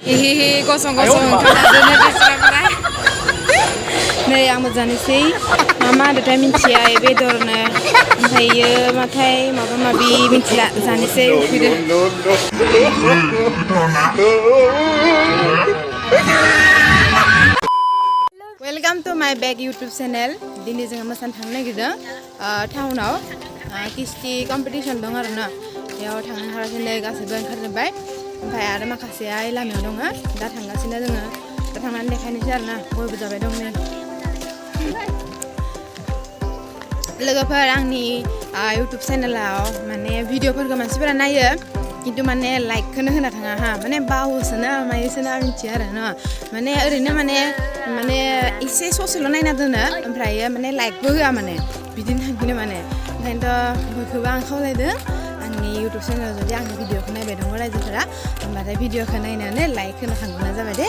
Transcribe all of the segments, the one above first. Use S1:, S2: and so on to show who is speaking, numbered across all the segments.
S1: Hehehe, gosong-gosong खालामनो दिस्रायबाय नै आंबो जानोसै मामा आदाथाय मिन्थिया बेदरनो ओमफ्रायो माथाय माबा माबि मिन्थिला जानोसै फैदो वेलकाम टू माय बैक यूट्यूब चैनल दिनै जों मोसानो थांनो नागिरदों टाउनाव किस्ति कम्पिटिशन दं आरो ना बेयाव थांनो ओंखाराखै गासैबो ओंखारजोब्बाय ओमफ्राय आरो माखासेया लामायाव दङ दा थांगासिनो जोङो दा थांनानै देखायनोसै आरो ना बयबो जाबाय दं नै लोगोफोर आंनि यूट्यूब चैनलाव माने भिडिअफोरखौ मानसिफोरा नायो किन्तु माने लाइकखौनो होना थाङा हा माने बावोसोना मायोसोना मिन्थिया आरो ना माने ओरैनो माने एसे ससेल' नायना दोनो ओमफ्राय माने लाइकबो होआ माने बिदिनो थांफिनो माने ओंखायनोथ' बयखौबो आं खावलायदों आंनि यूट्यूब चैनेलाव जुदि आंनि भिडिअखौ नायबाय दङ रायजोफोरा होमबाथाय भिडिअखौ नायनानै लाइक होनो थांबानो जाबाय दे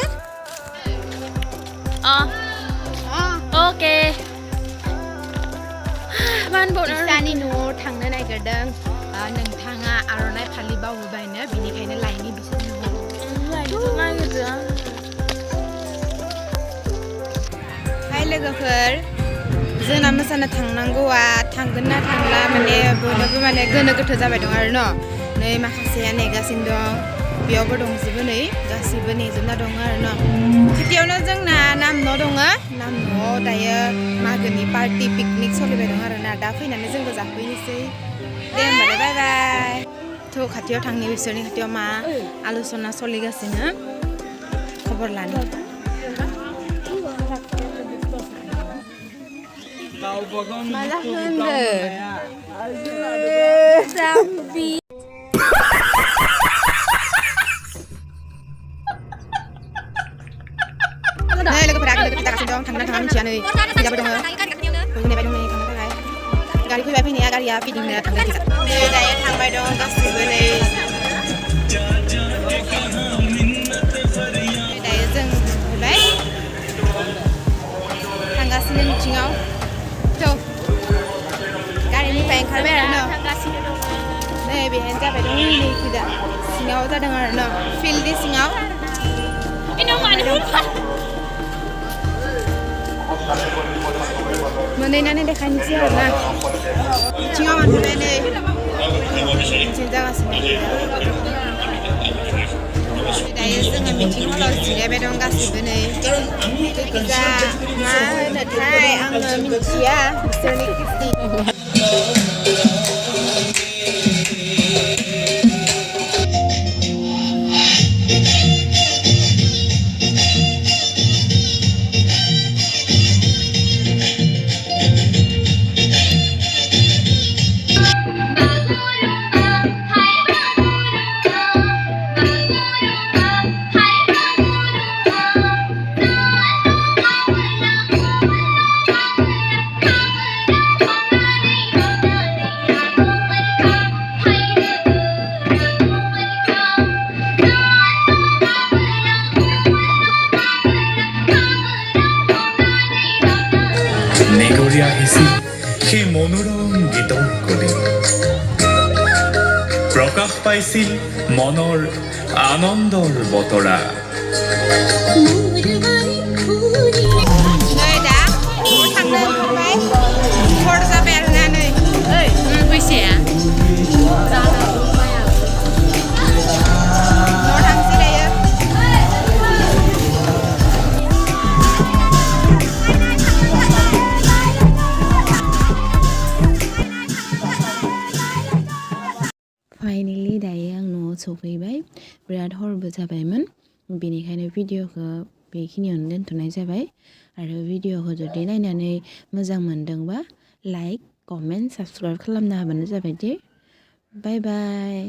S2: ओके
S1: दानि न'आव थांनो नागिरदों नोंथाङा आर'नाइ फालि बावबोबायनो बिनिखायनो लायनि बिसोर हाय लोगोफोर जोंना मोसानो थांनांगौआ थांगोन ना थांला माने बयनाबो माने गोनो गोथो जाबाय दं आरो न' नै माखासेया नेगासिनो दं बेयावबो दंजोबो नै गासिबो नेजोबना दङ आरो न' खाथियावनो जोंना नाम न' दङ नाम न'आव दायो मागोनि पार्टि पिकनिक सोलिबाय दं आरो ना दा फैनानै जोंबो जाफैनोसै दे होमबालाय बाय बाय थ' खाथियाव थांनि बिसोरनि खाथियाव मा आल'सना सोलिगासिनो खबर लानो malah ngender sapi nah logoफोरा kita kasih dong थांना थांना मिथिया नै फैजाबो दङ बयबो नेबाय दं नै थांनो थाखाय गारि फैबाय फैनाया गारिया फिदिंनो थांगोन नै दायो थांबाय दं गासिबो नै दायो जों फैबाय थांगासिनो मिथिङाव गारिनिफ्राय ओंखारबाय आरो न' नै बेहायनो जाबाय दं नै फैदा सिङाव जादों आरो न' फिल्डनि सिङाव मोनहैनानै देखायनोसै आरो ना बिथिङाव मोनहैबाय नै मिथिं जागासिनो दायो जोङो मिटिं हलाव जिरायबाय दं गासिबो नै गोजा मा होनोथाय आङो मिथिया बिसोरनि किस्ति
S3: সেই মনোৰম গীতৰ কলি প্ৰকাশ পাইছিল মনৰ আনন্দৰ বতৰা
S1: फाइनालि दायो आं न'आव सफैबाय बिराद हरबो जाबायमोन बेनिखायनो भिडिअखौ बेखिनियावनो दोनथ'नाय जाबाय आरो भिडिअखौ जुदि नायनानै मोजां मोनदोंबा लाइक कमेन्ट साबस्क्राइब खालामना होबानो जाबाय दे बाय बाय